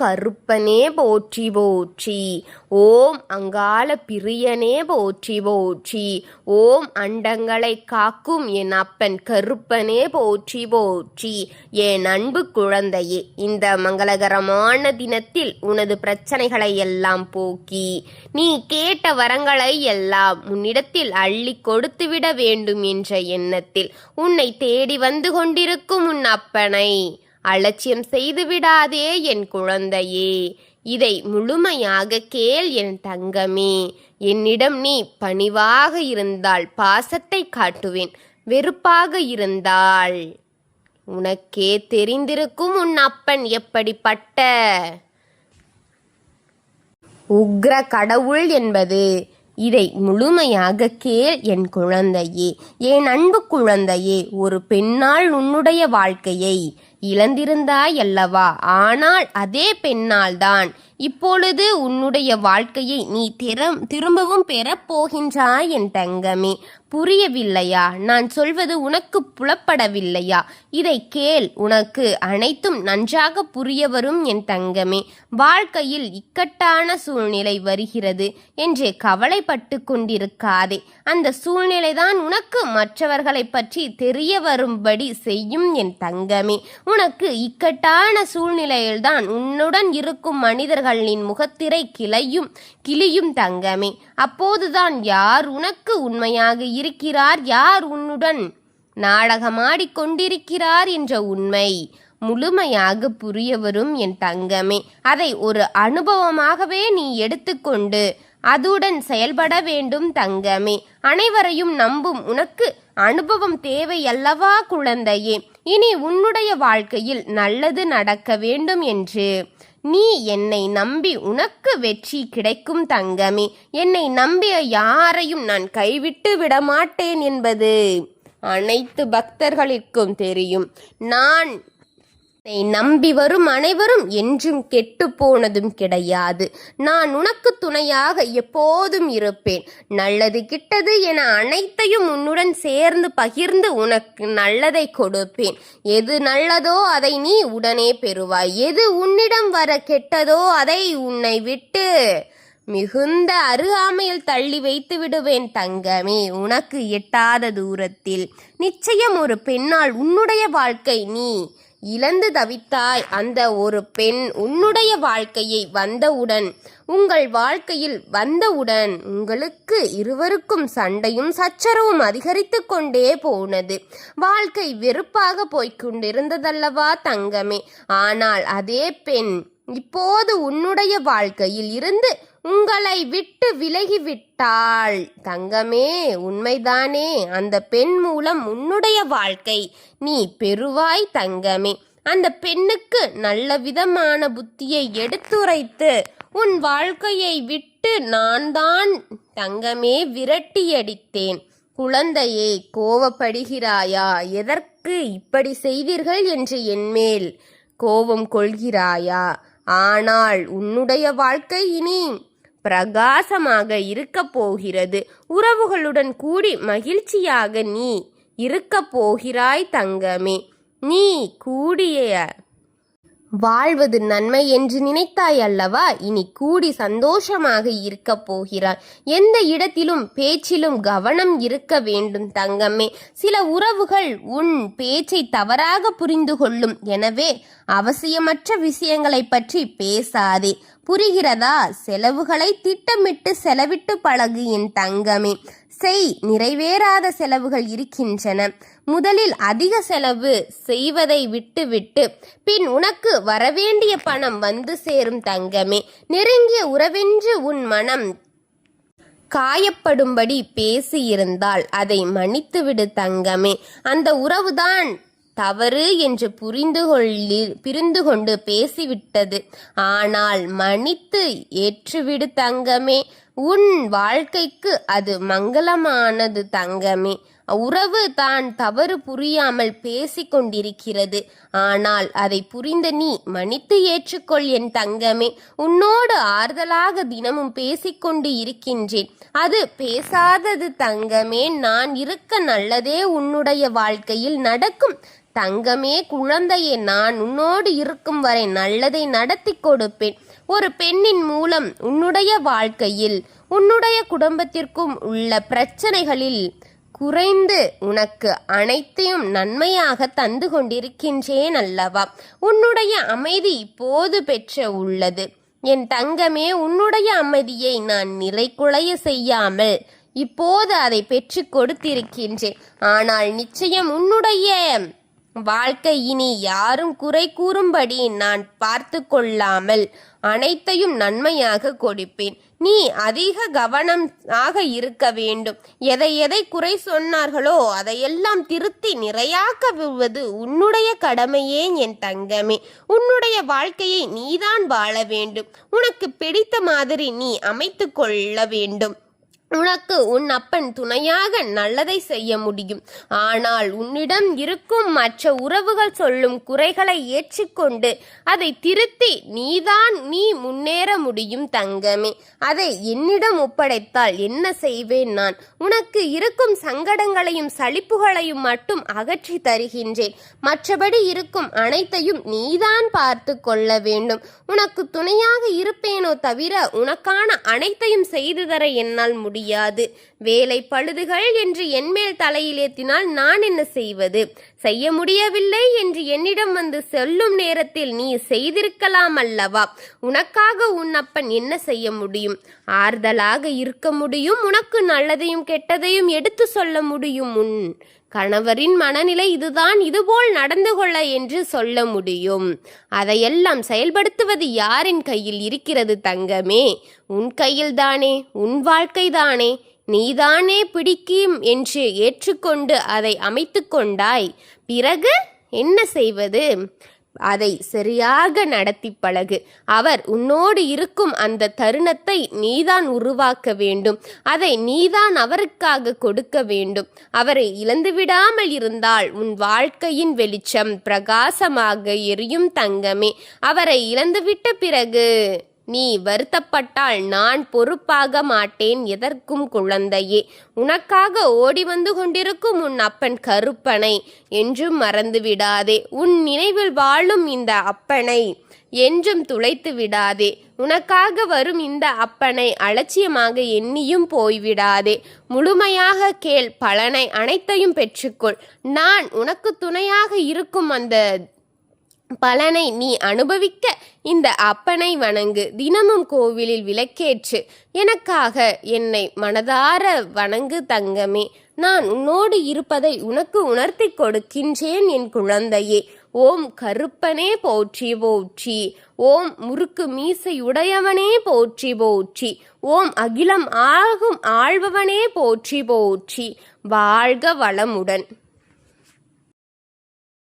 கருப்பனே போற்றி போற்றி. ஓம் அங்காள பிரியனே போற்றி போற்றி. ஓம் அண்டங்களை காக்கும் என் அப்பன் கருப்பனே போற்றி போற்றி. என் அன்பு குழந்தையே, இந்த மங்களகரமான தினத்தில் உனது பிரச்சனைகளை எல்லாம் போக்கி நீ கேட்ட வரங்களை எல்லாம் உன்னிடத்தில் அள்ளி கொடுத்துவிட வேண்டும் என்ற எண்ணத்தில் உன்னை தேடி வந்து கொண்டிருக்கும் உன் அப்பனை அலட்சியம் செய்து விடாதே என் குழந்தையே. இதை முழுமையாக கேள் என் தங்கமே. என்னிடம் நீ பணிவாக இருந்தால் பாசத்தை காட்டுவேன், வெறுப்பாக இருந்தால் உனக்கே தெரிந்திருக்கும் உன் அப்பன் எப்படிப்பட்ட உக்ர கடவுள் என்பது. இதை முழுமையாக கேள் என் குழந்தையே, என் அன்பு குழந்தையே. ஒரு பெண்ணால் உன்னுடைய வாழ்க்கையை இழந்திருந்தாய் அல்லவா? ஆனால் அதே பெண்ணால் தான் இப்பொழுது உன்னுடைய வாழ்க்கையை நீ திரும்பவும் பெறப்போகின்றாய் என் தங்கமே. புரியவில்லையா? நான் சொல்வது உனக்கு புலப்படவில்லையா? இதை கேள், உனக்கு அனைத்தும் நன்றாக புரிய வரும் என் தங்கமே. வாழ்க்கையில் இக்கட்டான சூழ்நிலை வருகிறது என்று கவலைப்பட்டு கொண்டிருக்காதே. அந்த சூழ்நிலைதான் உனக்கு மற்றவர்களை பற்றி தெரிய வரும்படி செய்யும் என் தங்கமே. உனக்கு இக்கட்டான சூழ்நிலையில்தான் உன்னுடன் இருக்கும் மனிதர்களின் முகத்திரை கிளியும் தங்கமே. அப்போதுதான் யார் உனக்கு உண்மையாக இருக்கிறார், யார் உன்னுடன் நாடகமாடிக் கொண்டிருக்கிறார் என்ற உண்மை முழுமையாக புரிய வரும் என் தங்கமே. அதை ஒரு அனுபவமாகவே நீ எடுத்துக்கொண்டு அதுடன் செயல்பட வேண்டும் தங்கமே. அனைவரையும் நம்பும் உனக்கு அனுபவம் தேவை அல்லவா குழந்தையே? இனி உன்னுடைய வாழ்க்கையில் நல்லது நடக்க வேண்டும் என்று நீ என்னை நம்பி உனக்கு வெற்றி கிடைக்கும் தங்கமே. என்னை நம்பிய யாரையும் நான் கைவிட்டு விடமாட்டேன் என்பது அனைத்து பக்தர்களுக்கும் தெரியும். நான் நம்பி வரும் அனைவரும் என்றும் கெட்டு போனதும் கிடையாது. நான் உனக்கு துணையாக எப்போதும் இருப்பேன். நல்லது கிட்டது என அனைத்தையும் உன்னுடன் சேர்ந்து பகிர்ந்து உனக்கு நல்லதை கொடுப்பேன். எது நல்லதோ அதை நீ உடனே பெறுவாய். எது உன்னிடம் வர கெட்டதோ அதை உன்னை விட்டு மிகுந்த அருகாமையில் தள்ளி வைத்து விடுவேன் தங்கமே. உனக்கு எட்டாத தூரத்தில் நிச்சயம் ஒரு பெண்ணால் உன்னுடைய வாழ்க்கை நீ இழந்து தவித்தாய். அந்த ஒரு பெண் உன்னுடைய வாழ்க்கையை உங்கள் வாழ்க்கையில் வந்தவுடன் உங்களுக்கு இருவருக்கும் சண்டையும் சச்சரவும் அதிகரித்து கொண்டே போனது. வாழ்க்கை வெறுப்பாக போய்கொண்டிருந்ததல்லவா தங்கமே? ஆனால் அதே பெண் இப்போது உன்னுடைய வாழ்க்கையில் இருந்து உங்களை விட்டு விலகிவிட்டாள் தங்கமே. உண்மைதானே? அந்த பெண் மூலம் உன்னுடைய வாழ்க்கை நீ பெறுவாய் தங்கமே. அந்த பெண்ணுக்கு நல்ல விதமான புத்தியை எடுத்துரைத்து உன் வாழ்க்கையை விட்டு நான் தான் தங்கமே விரட்டியடித்தேன். குழந்தையே, கோவப்படுகிறாயா? எதற்கு இப்படி செய்தீர்கள் என்று என்மேல் கோபம் கொள்கிறாயா? ஆனால் உன்னுடைய வாழ்க்கை இனி பிரகாசமாக இருக்க போகிறது. உறவுகளுடன் கூடி மகிழ்ச்சியாக நீ இருக்க போகிறாய் தங்கமே. நீ கூடிய வாழ்வது நன்மை என்று நினைத்தாய் அல்லவா? இனி கூடி சந்தோஷமாக இருக்க போகிறாய். எந்த இடத்திலும் பேச்சிலும் கவனம் இருக்க வேண்டும் தங்கமே. சில உறவுகள் உன் பேச்சை தவறாக புரிந்து கொள்ளும். எனவே அவசியமற்ற விஷயங்களை பற்றி பேசாதே. புரிகிறதா? செலவுகளை திட்டமிட்டு செலவிட்டு பழகு என் தங்கமே. நிறைவேறாத செலவுகள் இருக்கின்றன. முதலில் அதிக செலவு செய்வதை விட்டுவிட்டு பின் உனக்கு வரவேண்டிய பணம் வந்து சேரும் தங்கமே. நெருங்கிய உறவென்று உன் மனம் காயப்படும்படி பேசியிருந்தால் அதை மன்னித்துவிடு தங்கமே. அந்த உறவுதான் தவறு என்று புரிந்து கொண்டு பேசிவிட்டது. ஆனால் மன்னித்து ஏற்றுவிடு தங்கமே. உன் வாழ்க்கைக்கு அது மங்களமானது தங்கமே. உறவு தான் தவறு புரியாமல் பேசிக்கொண்டிருக்கிறது. ஆனால் அதை புரிந்த நீ மன்னித்து ஏற்றுக்கொள் என் தங்கமே. உன்னோடு ஆறுதலாக தினமும் பேசிக்கொண்டு இருக்கின்றேன். அது பேசாதது தங்கமே. நான் இருக்க நல்லதே உன்னுடைய வாழ்க்கையில் நடக்கும். தங்கமே குழந்தையே, நான் உன்னோடு இருக்கும் வரை நல்லதை நடத்தி கொடுப்பேன். ஒரு பெண்ணின் மூலம் உன்னுடைய வாழ்க்கையில் உன்னுடைய குடும்பத்திற்கும் உள்ள பிரச்சனைகளில் குறைந்து உனக்கு அனைத்தையும் நன்மையாக தந்து கொண்டிருக்கின்றேன் அல்லவா? உன்னுடைய அமைதி இப்போது பெற்ற உள்ளது. என் தங்கமே, உன்னுடைய அமைதியை நான் நிலைகுலைய செய்யாமல் இப்போது அதை பெற்று கொடுத்திருக்கின்றேன். ஆனால் நிச்சயம் உன்னுடைய வாழ்க்கை இனி யாரும் குறை கூறும்படி நான் பார்த்து கொள்ளாமல் அனைத்தையும் நன்மையாக கொடுப்பேன். நீ அதிக கவனமாக இருக்க வேண்டும். எதை எதை குறை சொன்னார்களோ அதையெல்லாம் திருத்தி நிறையாக்குவது உன்னுடைய கடமையே என் தங்கமே. உன்னுடைய வாழ்க்கையை நீதான் வாழ வேண்டும். உனக்கு பிடித்த மாதிரி நீ அமைத்து கொள்ள வேண்டும். உனக்கு உன் அப்பன் துணையாக நல்லதை செய்ய முடியும். ஆனால் உன்னிடம் இருக்கும் மற்ற உறவுகள் சொல்லும் குறைகளை ஏற்றுக்கொண்டு அதை திருத்தி நீ முன்னேற முடியும் தங்கமே. அதை என்னிடம் ஒப்படைத்தால் என்ன செய்வேன் நான்? உனக்கு இருக்கும் சங்கடங்களையும் சலிப்புகளையும் மட்டும் அகற்றி தருகின்றேன். மற்றபடி இருக்கும் அனைத்தையும் நீதான் பார்த்து கொள்ள வேண்டும். உனக்கு துணையாக இருப்பேனோ தவிர உனக்கான அனைத்தையும் செய்து தர என்னால் முடியாது. வேலை பழுதுகள் என்று என்மேல் தலையில் ஏற்றினால் நான் என்ன செய்வது? செய்ய முடியவில்லை என்று என்னிடம் வந்து சொல்லும் நேரத்தில் நீ செய்திருக்கலாம் அல்லவா? உனக்காக உன் அப்பன் என்ன செய்ய முடியும்? ஆறுதலாக இருக்க முடியும். உனக்கு நல்லதையும் கெட்டதையும் எடுத்து சொல்ல முடியும். உன் கணவரின் மனநிலை இதுதான், இதுபோல் நடந்து கொள்ள என்று சொல்ல முடியும். அதையெல்லாம் செயல்படுத்துவது யாரின் கையில் இருக்கிறது தங்கமே? உன் கையில்தானே. உன் வாழ்க்கைதானே. நீதானே பிடிக்கும் என்று ஏற்றுக்கொண்டு அதை அமைத்து கொண்டாய். பிறகு என்ன செய்வது? அதை சரியாக நடத்தி பழகு. அவர் உன்னோடு இருக்கும் அந்த தருணத்தை நீதான் உருவாக்க வேண்டும். அதை நீதான் அவருக்காக கொடுக்க வேண்டும். அவரை இழந்துவிடாமல் இருந்தால் உன் வாழ்க்கையின் வெளிச்சம் பிரகாசமாக எரியும் தங்கமே. அவரை இழந்துவிட்ட பிறகு நீ வருத்தப்பட்டால் நான் பொறுப்பாக மாட்டேன் எதற்கும் குழந்தையே. உனக்காக ஓடி வந்து கொண்டிருக்கும் உன் அப்பன் கருப்பனை என்றும் மறந்து விடாதே. உன் நினைவில் வாழும் இந்த அப்பனை என்றும் துளைத்து விடாதே. உனக்காக வரும் இந்த அப்பனை அலட்சியமாக எண்ணியும் போய்விடாதே. முழுமையாக கேள், பலனை அனைத்தையும் பெற்றுக்கொள். நான் உனக்கு துணையாக இருக்கும் அந்த பலனை நீ அனுபவிக்க இந்த அப்பனை வணங்கு. தினமும் கோவிலில் விளக்கேற்று எனக்காக என்னை மனதார வணங்கு தங்கமே. நான் உன்னோடு இருப்பதை உனக்கு உணர்த்தி கொடுக்கின்றேன் என் குழந்தையே. ஓம் கருப்பனே போற்றி போற்றி. ஓம் முறுக்கு மீசையுடையவனே போற்றி போற்றி. ஓம் அகிலம் ஆகும் ஆள்பவனே போற்றி போற்றி. வாழ்க வளமுடன்.